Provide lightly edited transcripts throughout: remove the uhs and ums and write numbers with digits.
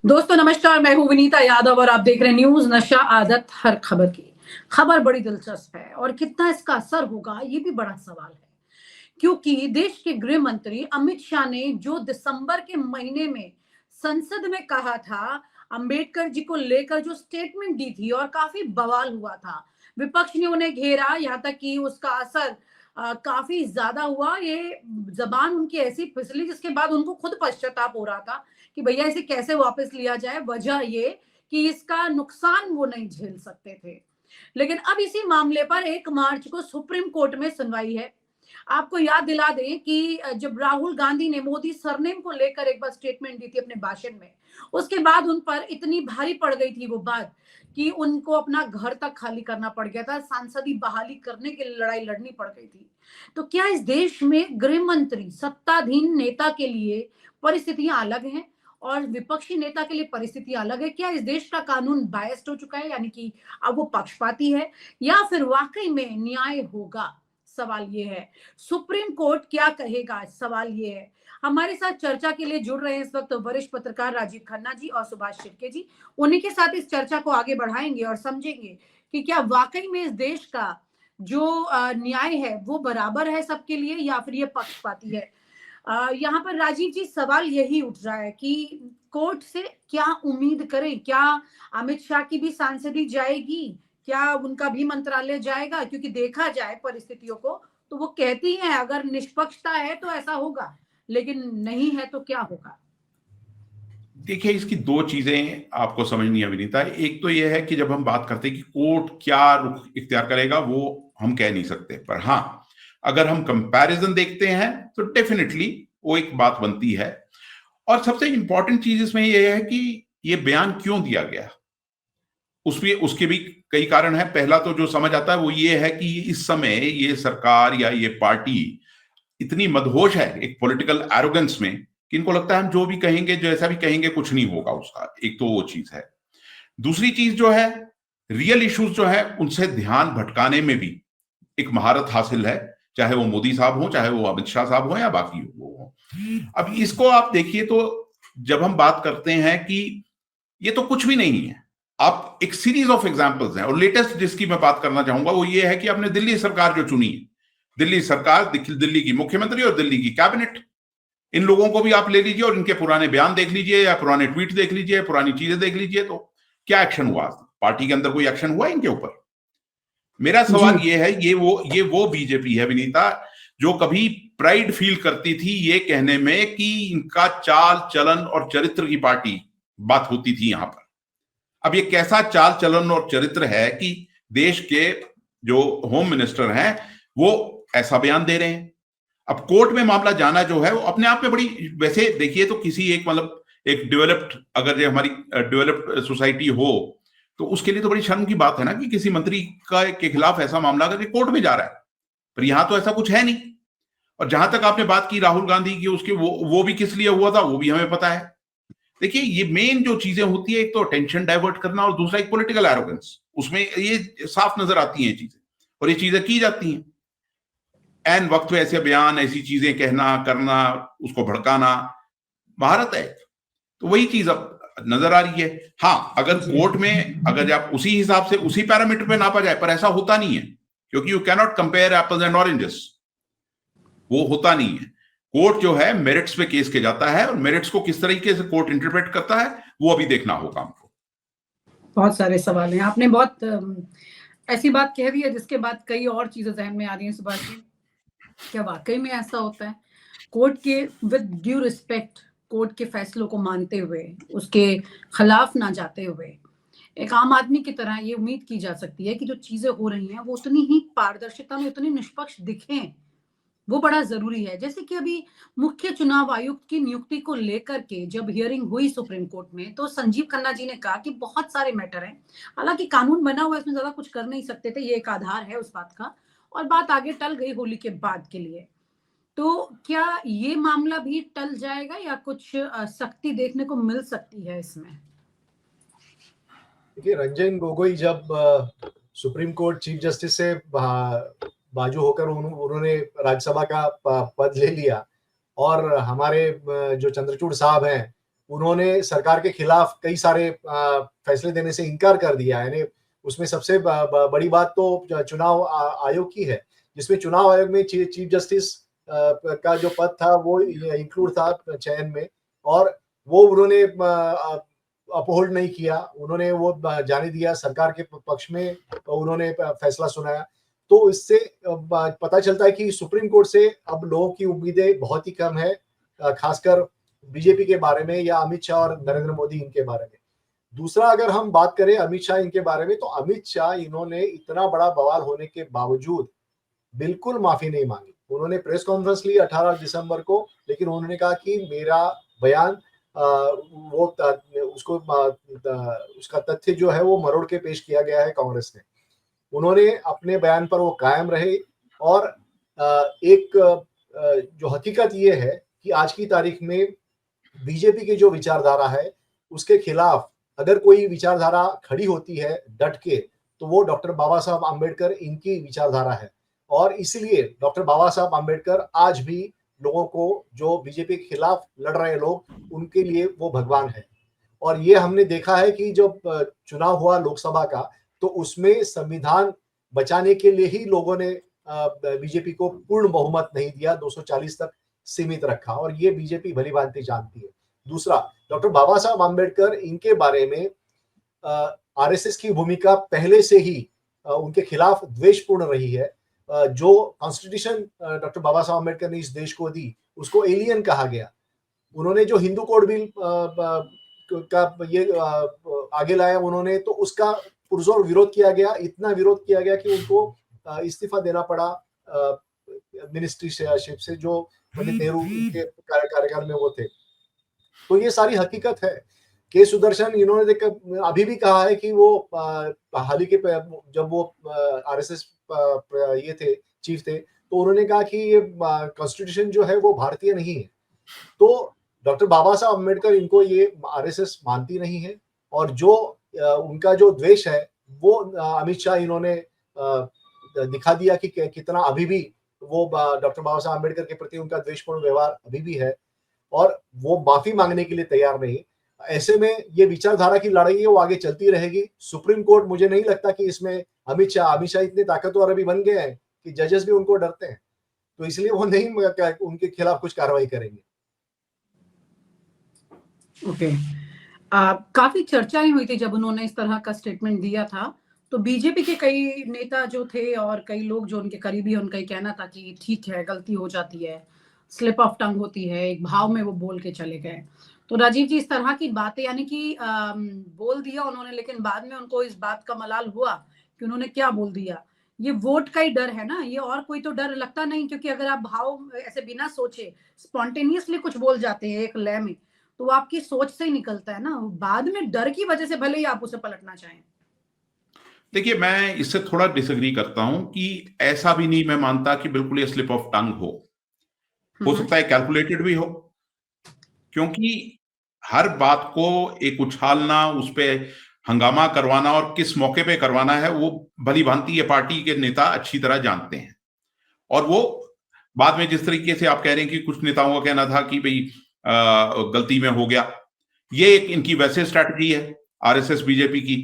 दोस्तों नमस्कार, मैं हूँ विनीता यादव और आप देख रहे हैं न्यूज नशा आदत हर खबर की। खबर बड़ी दिलचस्प है और कितना इसका असर होगा ये भी बड़ा सवाल है, क्योंकि देश के गृह मंत्री अमित शाह ने जो दिसंबर के महीने में संसद में कहा था, अंबेडकर जी को लेकर जो स्टेटमेंट दी थी और काफी बवाल हुआ था। विपक्ष ने उन्हें घेरा, यहाँ तक कि उसका असर काफी ज्यादा हुआ। ये जबान उनकी ऐसी फिसली जिसके बाद उनको खुद पश्चाताप हो रहा था कि भैया इसे कैसे वापस लिया जाए। वजह ये कि इसका नुकसान वो नहीं झेल सकते थे। लेकिन अब इसी मामले पर 1 मार्च को सुप्रीम कोर्ट में सुनवाई है। आपको याद दिला दें कि जब राहुल गांधी ने मोदी सरनेम को लेकर एक बार स्टेटमेंट दी थी अपने भाषण में, उसके बाद उन पर इतनी भारी पड़ गई थी वो बात कि उनको अपना घर तक खाली करना पड़ गया था, सांसदी बहाली करने के लिए लड़ाई लड़नी पड़ गई थी। तो क्या इस देश में गृह मंत्री सत्ताधीन नेता के लिए परिस्थितियां अलग हैं और विपक्षी नेता के लिए परिस्थिति अलग है? क्या इस देश का कानून बायस्ड हो चुका है, यानी कि अब वो पक्षपाती है, या फिर वाकई में न्याय होगा? सवाल ये है। सुप्रीम कोर्ट क्या कहेगा, सवाल ये है। हमारे साथ चर्चा के लिए जुड़ रहे हैं इस वक्त वरिष्ठ पत्रकार राजीव खन्ना जी और सुभाष शिर्के जी। उन्हीं के साथ इस चर्चा को आगे बढ़ाएंगे और समझेंगे कि क्या वाकई में इस देश का जो न्याय है वो बराबर है सबके लिए या फिर ये पक्षपाती है। यहाँ पर राजीव जी सवाल यही उठ रहा है कि कोर्ट से क्या उम्मीद करें? क्या अमित शाह की भी सांसदी जाएगी? क्या उनका भी मंत्रालय जाएगा? क्योंकि देखा जाए परिस्थितियों को तो वो कहती हैं अगर निष्पक्षता है तो ऐसा होगा, लेकिन नहीं है तो क्या होगा? देखिए, इसकी दो चीजें आपको समझनी है विनीता। एक तो यह है कि जब हम बात करते हैं कि कोर्ट क्या रुख इख्तियार करेगा वो हम कह नहीं सकते, पर हाँ, अगर हम कंपैरिजन देखते हैं तो डेफिनेटली वो एक बात बनती है। और सबसे इंपॉर्टेंट चीज इसमें यह है कि ये बयान क्यों दिया गया, उसमें उसके भी कई कारण है। पहला तो जो समझ आता है वो ये है कि इस समय ये सरकार या ये पार्टी इतनी मदहोश है एक पॉलिटिकल एरोगेंस में कि इनको लगता है हम जो भी कहेंगे, जैसा भी कहेंगे, कुछ नहीं होगा उसका। एक तो वो चीज है। दूसरी चीज जो है, रियल इश्यूज जो है उनसे ध्यान भटकाने में भी एक महारत हासिल है, चाहे वो मोदी साहब हो, चाहे वो अमित शाह साहब हो, या बाकी हो। अब इसको आप देखिए तो जब हम बात करते हैं कि ये तो कुछ भी नहीं है, आप एक सीरीज ऑफ एग्जांपल्स हैं, और लेटेस्ट जिसकी मैं बात करना चाहूंगा वो ये है कि आपने दिल्ली सरकार जो चुनी है, दिल्ली सरकार, दिल्ली की मुख्यमंत्री और दिल्ली की कैबिनेट, इन लोगों को भी आप ले लीजिए और इनके पुराने बयान देख लीजिए या पुराने ट्वीट देख लीजिए, पुरानी चीजें देख लीजिए, तो क्या एक्शन हुआ? पार्टी के अंदर कोई एक्शन हुआ इनके ऊपर? मेरा सवाल ये है, ये वो बीजेपी है विनीता जो कभी प्राइड फील करती थी ये कहने में कि इनका चाल चलन और चरित्र की पार्टी बात होती थी यहां पर। अब ये कैसा चाल चलन और चरित्र है कि देश के जो होम मिनिस्टर हैं वो ऐसा बयान दे रहे हैं? अब कोर्ट में मामला जाना जो है वो अपने आप में बड़ी, वैसे देखिए तो किसी एक मतलब एक डेवलप्ड, अगर ये हमारी डेवलप्ड सोसाइटी हो तो उसके लिए तो बड़ी शर्म की बात है ना कि किसी मंत्री का के खिलाफ ऐसा मामला अगर कोर्ट में जा रहा है, पर यहां तो ऐसा कुछ है नहीं। और जहां तक आपने बात की राहुल गांधी की, उसके वो भी किस लिए हुआ था वो भी हमें पता है। देखिए, ये मेन जो चीजें होती है, एक तो टेंशन डाइवर्ट करना और दूसरा एक पॉलिटिकल एरोगेंस, उसमें ये साफ नजर आती हैं चीजें, और ये चीजें की जाती हैं। एन वक्त पे ऐसे बयान, ऐसी चीजें कहना, करना, उसको भड़काना महारत है। तो वही चीज अब नजर आ रही है। हाँ, अगर कोर्ट में अगर आप उसी हिसाब से उसी पैरामीटर पे नापा जाए, पर ऐसा होता नहीं है, क्योंकि you can not compare apples and oranges, वो होता नहीं है। कोर्ट जो है मेरिट्स पे केस के जाता है, और मेरिट्स को किस तरीके से कोर्ट इंटरप्रेट करता है वो अभी देखना होगा हमको। बहुत सारे सवाल हैं, आपने बहुत ऐसी बात कह दी है जिसके बाद कई और चीजें जहन में आ रही हैं। सुभाष जी, क्या वाकई में ऐसा होता है? कोर्ट के विद ड्यू रिस्पेक्ट, कोर्ट के फैसलों को मानते हुए, उसके खिलाफ ना जाते हुए, एक आम आदमी की तरह ये उम्मीद की जा सकती है कि जो चीजें हो रही हैं वो उतनी ही पारदर्शिता में, उतनी निष्पक्ष दिखें, वो बड़ा जरूरी है। जैसे कि अभी मुख्य चुनाव आयुक्त की नियुक्ति को लेकर के जब हियरिंग हुई सुप्रीम कोर्ट में, तो संजीव खन्ना जी ने कहा कि बहुत सारे मैटर हैं, हालांकि कानून बना हुआ है, इसमें ज्यादा कुछ कर नहीं सकते थे, ये एक आधार है उस बात का, और बात आगे टल गई होली के बाद के लिए। तो क्या ये मामला भी टल जाएगा या कुछ सख्ती देखने को मिल सकती है इसमें? देखिए, रंजन गोगोई जब सुप्रीम कोर्ट चीफ जस्टिस से बाजू होकर उन्होंने राज्यसभा का पद ले लिया, और हमारे जो चंद्रचूड़ साहब हैं उन्होंने सरकार के खिलाफ कई सारे फैसले देने से इनकार कर दिया है। यानी उसमें सबसे बड़ी बात तो चुनाव आयोग की है, जिसमें चुनाव आयोग में चीफ जस्टिस का जो पद था वो इंक्लूड था चयन में, और वो उन्होंने अपहोल्ड नहीं किया, उन्होंने वो जाने दिया, सरकार के पक्ष में उन्होंने फैसला सुनाया। तो इससे पता चलता है कि सुप्रीम कोर्ट से अब लोगों की उम्मीदें बहुत ही कम है, खासकर बीजेपी के बारे में या अमित शाह और नरेंद्र मोदी इनके बारे में। दूसरा, अगर हम बात करें अमित शाह इनके बारे में, तो अमित शाह इन्होंने इतना बड़ा बवाल होने के बावजूद बिल्कुल माफी नहीं मांगी। उन्होंने प्रेस कॉन्फ्रेंस ली 18 दिसंबर को, लेकिन उन्होंने कहा कि मेरा बयान उसका तथ्य जो है वो मरोड़ के पेश किया गया है कांग्रेस ने। उन्होंने अपने बयान पर वो कायम रहे, और एक जो हकीकत ये है कि आज की तारीख में बीजेपी की जो विचारधारा है उसके खिलाफ अगर कोई विचारधारा खड़ी होती है डट के, तो वो डॉक्टर बाबा साहब आम्बेडकर इनकी विचारधारा है। और इसलिए डॉक्टर बाबा साहब आम्बेडकर आज भी लोगों को, जो बीजेपी के खिलाफ लड़ रहे लोग, उनके लिए वो भगवान है। और ये हमने देखा है कि जब चुनाव हुआ लोकसभा का, तो उसमें संविधान बचाने के लिए ही लोगों ने बीजेपी को पूर्ण बहुमत नहीं दिया, 240 तक सीमित रखा, और ये बीजेपी भली भांति जानती है। दूसरा, डॉक्टर बाबा साहब आम्बेडकर, इनके बारे में आरएसएस की भूमिका पहले से ही उनके खिलाफ द्वेषपूर्ण रही है। जो कॉन्स्टिट्यूशन डॉक्टर बाबा साहब आम्बेडकर ने इस देश को दी, उसको एलियन कहा गया। उन्होंने जो हिंदू कोड बिल का ये आगे लाया उन्होंने, तो उसका पुरजोर विरोध किया गया, इतना विरोध किया गया कि उनको इस्तीफा देना पड़ा मिनिस्ट्रीशिप से, जो पंडित नेहरू के कार्यकाल में वो थे। तो ये सारी हकीकत है। के सुदर्शन, इन्होंने अभी भी कहा है कि वो हाल ही के जब वो आरएसएस ये थे, चीफ थे, तो उन्होंने कहा कि ये कॉन्स्टिट्यूशन जो है वो भारतीय नहीं है। तो डॉक्टर बाबा साहब अम्बेडकर, इनको ये आरएसएस मानती नहीं है, और जो उनका जो द्वेष है वो अमित शाह इन्होंने दिखा दिया कि कितना अभी भी वो डॉक्टर बाबा साहब अम्बेडकर के प्रति उनका द्वेषपूर्ण व्यवहार अभी भी है, और वो माफी मांगने के लिए तैयार नहीं। ऐसे में ये विचारधारा की लड़ाई है वो आगे चलती रहेगी। सुप्रीम कोर्ट, मुझे नहीं लगता कि इसमें अमित शाह इतने ताकतवर अभी बन गए हैं कि जजेस भी उनको डरते हैं, तो इसलिए वो नहीं उनके खिलाफ कुछ कार्रवाई करेंगे। ओके, काफी चर्चाएं हुई थी जब उन्होंने इस तरह का स्टेटमेंट दिया था, तो बीजेपी के कई नेता जो थे और कई लोग जो उनके करीबी, उनका ही कहना था कि ठीक है, गलती हो जाती है, स्लिप ऑफ टंग होती है, एक भाव में वो बोल के चले गए। तो राजीव जी, इस तरह की बातें, यानी कि बोल दिया उन्होंने, लेकिन बाद में उनको इस बात का मलाल हुआ कि उन्होंने क्या बोल दिया। ये वोट का ही डर है ना, ये और कोई तो डर लगता नहीं, क्योंकि अगर आप भाव ऐसे बिना सोचे स्पॉन्टेनियसली कुछ बोल जाते हैं एक लय में, तो आपकी सोच से ही निकलता है ना, बाद में डर की वजह से भले ही आप उसे पलटना चाहें। देखिए, मैं इससे थोड़ा डिसएग्री करता हूं कि ऐसा भी नहीं मैं मानता कि बिल्कुल ये स्लिप ऑफ टंग हो सकता है कैलकुलेटेड भी हो, क्योंकि हर बात को एक उछालना, उस पर हंगामा करवाना और किस मौके पे करवाना है, वो भली भांति ये पार्टी के नेता अच्छी तरह जानते हैं। और वो बाद में जिस तरीके से आप कह रहे हैं कि कुछ नेताओं का कहना था कि भाई गलती में हो गया, ये एक इनकी वैसे स्ट्रैटेजी है आरएसएस बीजेपी की,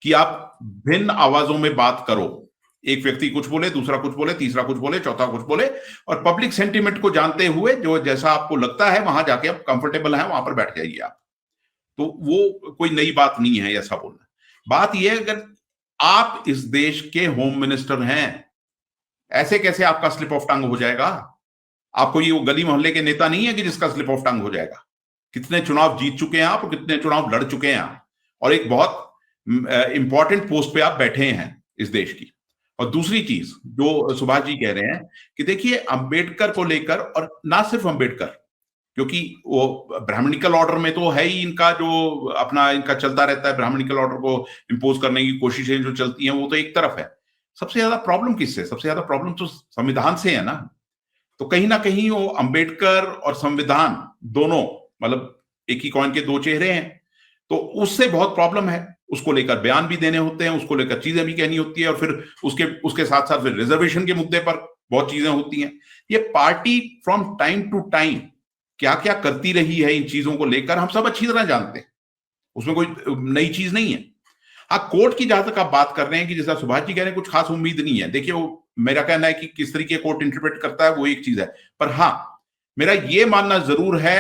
कि आप भिन्न आवाजों में बात करो, एक व्यक्ति कुछ बोले, दूसरा कुछ बोले, तीसरा कुछ बोले, चौथा कुछ बोले, और पब्लिक सेंटिमेंट को जानते हुए जो जैसा आपको लगता है वहां जाके आप कंफर्टेबल हैं वहां पर बैठ जाइए आप। तो वो कोई नई बात नहीं है ऐसा बोलना। बात यह है, अगर आप इस देश के होम मिनिस्टर हैं, ऐसे कैसे आपका स्लिप ऑफ टंग हो जाएगा? आपको ये वो गली मोहल्ले के नेता नहीं है कि जिसका स्लिप ऑफ टंग हो जाएगा। कितने चुनाव जीत चुके हैं आप और कितने चुनाव लड़ चुके हैं आप, और एक बहुत इंपॉर्टेंट पोस्ट पे आप बैठे हैं इस देश की। और दूसरी चीज जो सुभाष जी कह रहे हैं कि देखिए, अंबेडकर को लेकर, और ना सिर्फ अंबेडकर, क्योंकि वो ब्राह्मणिकल ऑर्डर में तो है ही इनका, जो अपना इनका चलता रहता है, ब्राह्मणिकल ऑर्डर को इंपोज करने की कोशिशें जो चलती हैं वो तो एक तरफ है। सबसे ज्यादा प्रॉब्लम किससे? सबसे ज्यादा प्रॉब्लम तो संविधान से है ना। तो कहीं ना कहीं वो अंबेडकर और संविधान दोनों मतलब एक ही कॉइन के दो चेहरे हैं, तो उससे बहुत प्रॉब्लम है। उसको लेकर बयान भी देने होते हैं, उसको लेकर चीजें भी कहनी होती है, और फिर उसके साथ साथ फिर रिजर्वेशन के मुद्दे पर बहुत चीजें होती हैं। ये party from time to time क्या क्या करती रही है इन चीजों को लेकर हम सब अच्छी तरह जानते हैं, उसमें कोई नई चीज नहीं है। हाँ, कोर्ट की जहां तक आप बात कर रहे हैं कि जैसा सुभाष जी कह रहे हैं कुछ खास उम्मीद नहीं है, देखिए वो मेरा कहना है कि किस तरीके कोर्ट इंटरप्रेट करता है वो एक चीज है, पर हाँ मेरा ये मानना जरूर है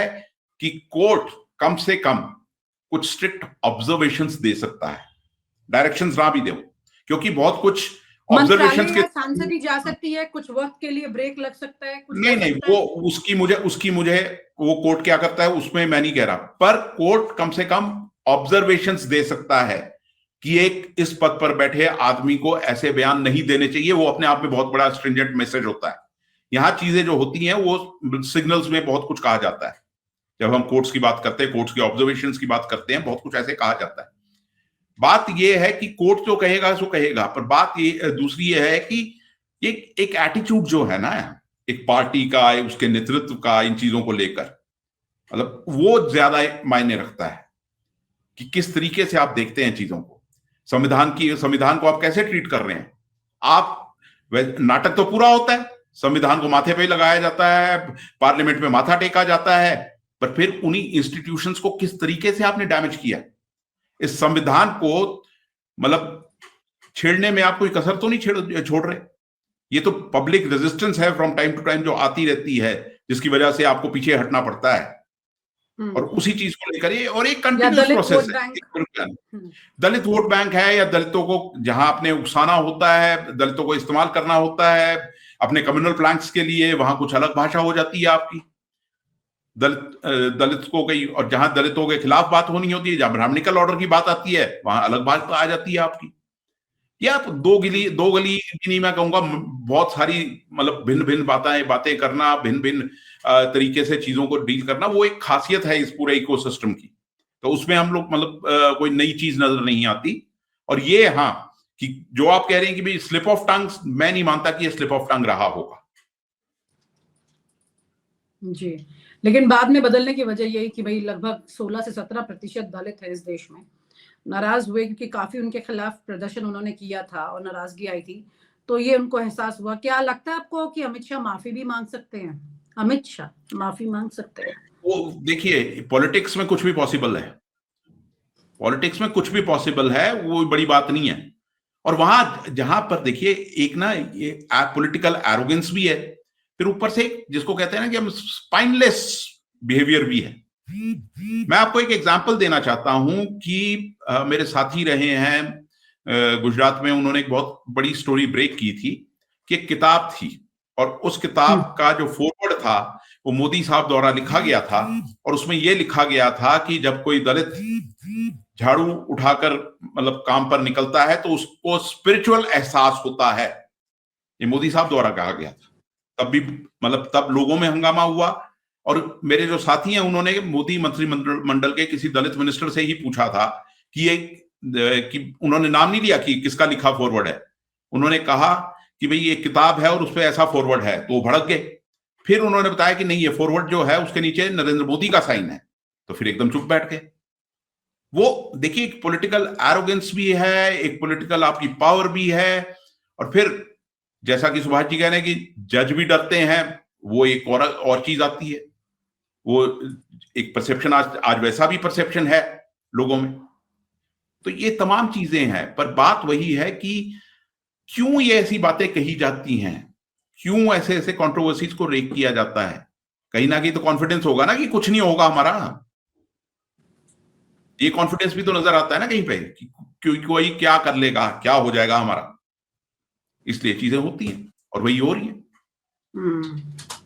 कि कोर्ट कम से कम कुछ स्ट्रिक्ट ऑब्जर्वेशंस दे सकता है, डायरेक्शंस ना भी दे, क्योंकि बहुत कुछ ऑब्जर्वेशंस के सांसद ही जा सकती है, कुछ वक्त के लिए ब्रेक लग सकता है, कुछ नहीं वो उसकी मुझे वो कोर्ट क्या करता है उसमें मैं नहीं कह रहा, पर कोर्ट कम से कम ऑब्जर्वेशंस दे सकता है कि एक इस पद पर बैठे आदमी को ऐसे बयान नहीं देने चाहिए। वो अपने आप में बहुत बड़ा स्ट्रिंजेंट मैसेज होता है। यहां चीजें जो होती हैं वो सिग्नल्स में बहुत कुछ कहा जाता है, जब हम कोर्ट्स की बात करते हैं, कोर्ट्स की ऑब्जर्वेशंस की बात करते हैं, बहुत कुछ ऐसे कहा जाता है। बात यह है कि कोर्ट जो कहेगा सो कहेगा, पर बात ये दूसरी ये है कि एक एटीट्यूड जो है ना एक पार्टी का, उसके नेतृत्व का इन चीजों को लेकर, मतलब वो ज्यादा मायने रखता है कि किस तरीके से आप देखते हैं चीजों को। संविधान को आप कैसे ट्रीट कर रहे हैं। आप नाटक तो पूरा होता है, संविधान को माथे पे लगाया जाता है, पार्लियामेंट में माथा टेका जाता है, पर फिर उन्हीं इंस्टीट्यूशंस को किस तरीके से आपने डैमेज किया। इस संविधान को मतलब छेड़ने में आप कोई कसर तो नहीं छोड़ रहे। ये तो पब्लिक रेजिस्टेंस है फ्रॉम टाइम टू टाइम जो आती रहती है, जिसकी वजह से आपको पीछे हटना पड़ता है, और उसी चीज को लेकर ये और एक कंटिन्यूअस प्रोसेस है। दलित वोट बैंक है, या दलितों को जहां आपने उकसाना होता है, दलितों को इस्तेमाल करना होता है अपने कम्युनल प्लैंक्स के लिए, वहां कुछ अलग भाषा हो जाती है आपकी। दलित को कहीं, और जहां दलितों के खिलाफ बात होनी होती है, जहां ब्राह्मणिकल ऑर्डर की बात आती है, वहां अलग बात आ जाती है आपकी। या दो गली भी नहीं, मैं कहूंगा बहुत सारी मतलब भिन्न भिन्न बातें करना, भिन्न भिन्न तरीके से चीजों को डील करना, वो एक खासियत है इस पूरे इकोसिस्टम की। तो उसमें हम लोग मतलब कोई नई चीज नजर नहीं आती। और ये हाँ कि जो आप कह रहे हैं कि भाई स्लिप ऑफ टंग, मैं नहीं मानता कि ये स्लिप ऑफ टंग रहा होगा जी, लेकिन बाद में बदलने की वजह यही कि भाई लगभग 16 से 17% दलित है इस देश में, नाराज हुए क्योंकि काफी उनके खिलाफ प्रदर्शन उन्होंने किया था और नाराजगी आई थी, तो ये उनको एहसास हुआ। क्या लगता है आपको कि अमित शाह माफी भी मांग सकते हैं? अमित शाह माफी मांग सकते हैं? वो देखिए, पॉलिटिक्स में कुछ भी पॉसिबल है, पॉलिटिक्स में कुछ भी पॉसिबल है, वो बड़ी बात नहीं है। और वहां जहां पर देखिए एक ना ये पॉलिटिकल एरोगेंस भी है, फिर ऊपर से जिसको कहते हैं ना कि हम स्पाइनलेस बिहेवियर भी है। मैं आपको एक एग्जांपल देना चाहता हूं कि मेरे साथी रहे हैं गुजरात में, उन्होंने एक बहुत बड़ी स्टोरी ब्रेक की थी कि एक किताब थी, और उस किताब का जो फॉरवर्ड था वो मोदी साहब द्वारा लिखा गया था, और उसमें यह लिखा गया था कि जब कोई दलित झाड़ू उठाकर मतलब काम पर निकलता है तो उसको स्पिरिचुअल एहसास होता है। ये मोदी साहब द्वारा कहा गया था। तब भी मतलब तब लोगों में हंगामा हुआ, और मेरे जो साथी हैं उन्होंने मोदी मंत्रिमंडल के किसी दलित मिनिस्टर से ही पूछा था कि उन्होंने नाम नहीं लिया कि किसका लिखा फॉरवर्ड है, उन्होंने कहा कि भाई ये किताब है और उस पर ऐसा फॉरवर्ड है, तो वो भड़क गए। फिर उन्होंने बताया कि नहीं, ये फॉरवर्ड जो है उसके नीचे नरेंद्र मोदी का साइन है, तो फिर एकदम चुप बैठ गए। वो देखिए एक पॉलिटिकल एरोगेंस भी है, एक पॉलिटिकल आपकी पावर भी है, और फिर जैसा कि सुभाष जी कह रहे हैं कि जज भी डरते हैं, वो एक और चीज आती है, वो एक परसेप्शन आज वैसा भी परसेप्शन है लोगों में। तो ये तमाम चीजें हैं, पर बात वही है कि क्यों ये ऐसी बातें कही जाती हैं, क्यों ऐसे ऐसे कंट्रोवर्सीज को रेक किया जाता है। कहीं ना कहीं तो कॉन्फिडेंस होगा ना कि कुछ नहीं होगा हमारा, ये कॉन्फिडेंस भी तो नजर आता है ना कहीं पे कि कोई क्या कर लेगा, क्या हो जाएगा हमारा, इसलिए चीजें होती हैं और वही हो रही है।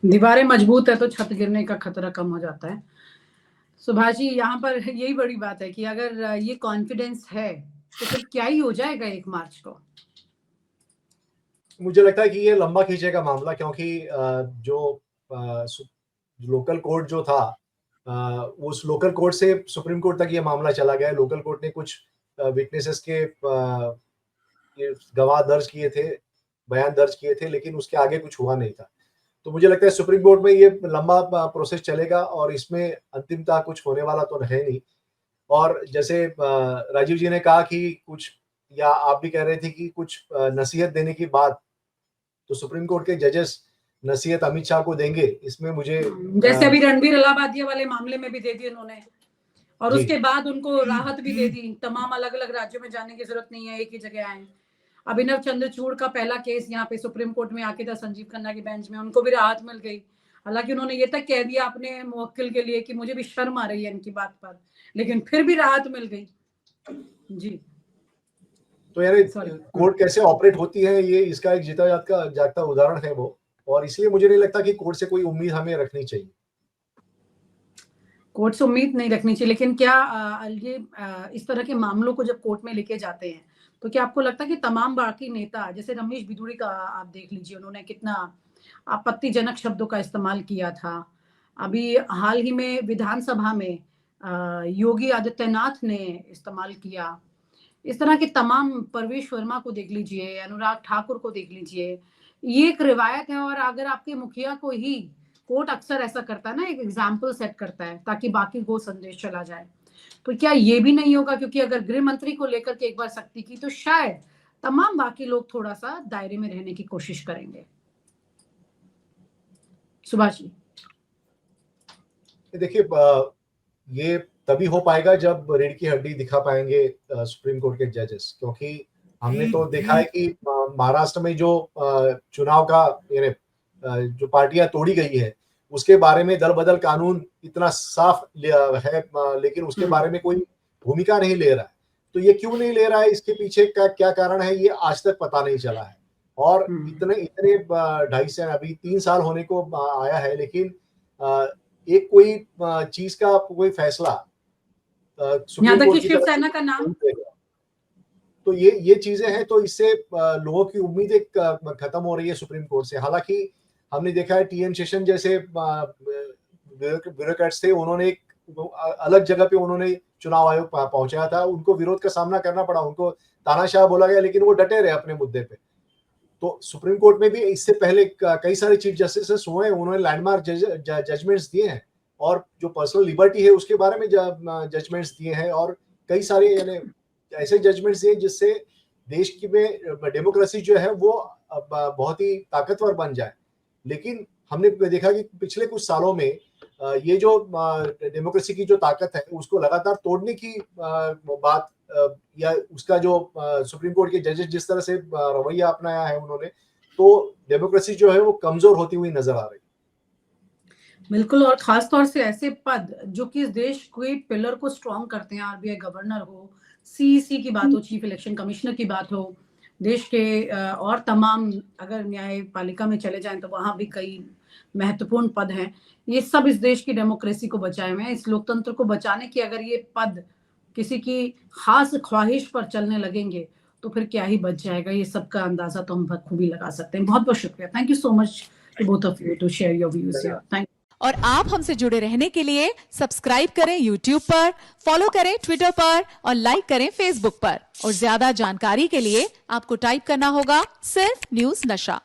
दीवारें मजबूत है तो छत गिरने का खतरा कम हो जाता है। सुभाष जी, यहाँ पर यही बड़ी बात है कि अगर ये कॉन्फिडेंस है तो फिर क्या ही हो जाएगा 1 मार्च को। मुझे लगता है कि ये लंबा खींचेगा मामला, क्योंकि जो लोकल कोर्ट जो था, उस लोकल कोर्ट से सुप्रीम कोर्ट तक ये मामला चला गया। लोकल कोर्ट ने कुछ विटनेसेस के गवाह दर्ज किए थे, बयान दर्ज किए थे, लेकिन उसके आगे कुछ हुआ नहीं था। तो मुझे लगता है सुप्रीम कोर्ट में ये लंबा प्रोसेस चलेगा और इसमें अंतिमता कुछ होने वाला तो है नहीं। और जैसे राजीव जी ने कहा कि कुछ, या आप भी कह रहे थे कि कुछ नसीहत देने की बात, तो सुप्रीम कोर्ट के जजेस नसीहत अमित शाह को देंगे, इसमें मुझे जैसे अभी रणबीर इलाहाबादिया वाले मामले में भी दे दी उन्होंने, और जी। उसके बाद उनको राहत भी दे दी, तमाम अलग अलग राज्यों में जाने की जरूरत नहीं है, एक ही जगह आए। अभिनव चंद्रचूड़ का पहला केस यहाँ पे सुप्रीम कोर्ट में आके था संजीव खन्ना की बेंच में, उनको भी राहत मिल गई। हालांकि उन्होंने ये तक कह दिया अपने मुवक्किल के लिए कि मुझे भी शर्म आ रही है इनकी बात पर, लेकिन फिर भी राहत मिल गई। जी, तो यार कोर्ट कैसे ऑपरेट होती है, ये इसका एक जीता जागता उदाहरण है वो, और इसलिए मुझे नहीं लगता कि कोर्ट से कोई उम्मीद हमें रखनी चाहिए। कोर्ट से उम्मीद नहीं रखनी चाहिए, लेकिन क्या ये इस तरह के मामलों को जब कोर्ट में लेके जाते हैं तो क्या आपको लगता है कि तमाम बाकी नेता, जैसे रमेश बिधूड़ी का आप देख लीजिए, उन्होंने कितना आपत्तिजनक शब्दों का इस्तेमाल किया था। अभी हाल ही में विधानसभा में योगी आदित्यनाथ ने इस्तेमाल किया। इस तरह के तमाम, परवेश वर्मा को देख लीजिए, अनुराग ठाकुर को देख लीजिए, ये एक रिवायत है। और अगर आपके मुखिया को ही कोर्ट अक्सर ऐसा करता है ना, एक एग्जाम्पल सेट करता है ताकि बाकी को संदेश चला जाए, तो क्या ये भी नहीं होगा? क्योंकि अगर गृह मंत्री को लेकर के एक बार सख्ती की तो शायद तमाम बाकी लोग थोड़ा सा दायरे में रहने की कोशिश करेंगे। सुभाष जी, देखिए, ये तभी हो पाएगा जब रीढ़ की हड्डी दिखा पाएंगे सुप्रीम कोर्ट के जजेस, क्योंकि हमने तो देखा है कि महाराष्ट्र में जो चुनाव का जो पार्टियां तोड़ी गई है उसके बारे में दल बदल कानून इतना साफ है, लेकिन उसके बारे में कोई भूमिका नहीं ले रहा है। तो ये क्यों नहीं ले रहा है, इसके पीछे का क्या कारण है, ये आज तक पता नहीं चला है। और इतने 2.5 साल, अभी 3 साल होने को आया है, लेकिन एक कोई चीज का कोई फैसला यहाँ तक कि शिवसेना का नाम, तो ये चीजें हैं, तो इससे लोगों की उम्मीदें खत्म हो रही है सुप्रीम कोर्ट से। हालांकि हमने देखा है टीएन शेषन जैसे ब्यूरोक्रेट्स थे, उन्होंने एक अलग जगह पे उन्होंने चुनाव आयोग पहुंचाया था, उनको विरोध का सामना करना पड़ा, उनको तानाशाह बोला गया, लेकिन वो डटे रहे अपने मुद्दे पे। तो सुप्रीम कोर्ट में भी इससे पहले कई सारे चीफ जस्टिस हुए, उन्होंने लैंडमार्क जजमेंट्स दिए हैं, और जो पर्सनल लिबर्टी है उसके बारे में जजमेंट्स दिए हैं, और कई सारे यानी ऐसे जजमेंट्स दिए जिससे देश की में डेमोक्रेसी जो है वो बहुत ही ताकतवर बन जाए। लेकिन हमने देखा कि पिछले कुछ सालों में ये जो डेमोक्रेसी की जो ताकत है उसको लगातार तोड़ने की बात, या उसका जो सुप्रीम कोर्ट के जजेस जिस तरह से रवैया अपनाया है उन्होंने, तो डेमोक्रेसी जो है वो कमजोर होती हुई नजर आ रही है। बिल्कुल, और खास तौर से ऐसे पद जो कि इस देश के पिलर को स्ट्रॉन्ग करते हैं, आरबीआई गवर्नर हो, सीईसी की बात हो, चीफ इलेक्शन कमिश्नर की बात हो, देश के और तमाम, अगर न्यायपालिका में चले जाएं तो वहां भी कई महत्वपूर्ण पद हैं। ये सब इस देश की डेमोक्रेसी को बचाए हुए हैं। इस लोकतंत्र को बचाने की अगर ये पद किसी की खास ख्वाहिश पर चलने लगेंगे तो फिर क्या ही बच जाएगा। ये सबका अंदाजा तो हम बखूबी लगा सकते हैं। बहुत बहुत शुक्रिया। Thank you so much to both of you to share your views here. Thank. और आप हमसे जुड़े रहने के लिए सब्सक्राइब करें YouTube पर, फॉलो करें Twitter पर और लाइक करें Facebook पर। और ज्यादा जानकारी के लिए आपको टाइप करना होगा सिर्फ न्यूज़ नशा।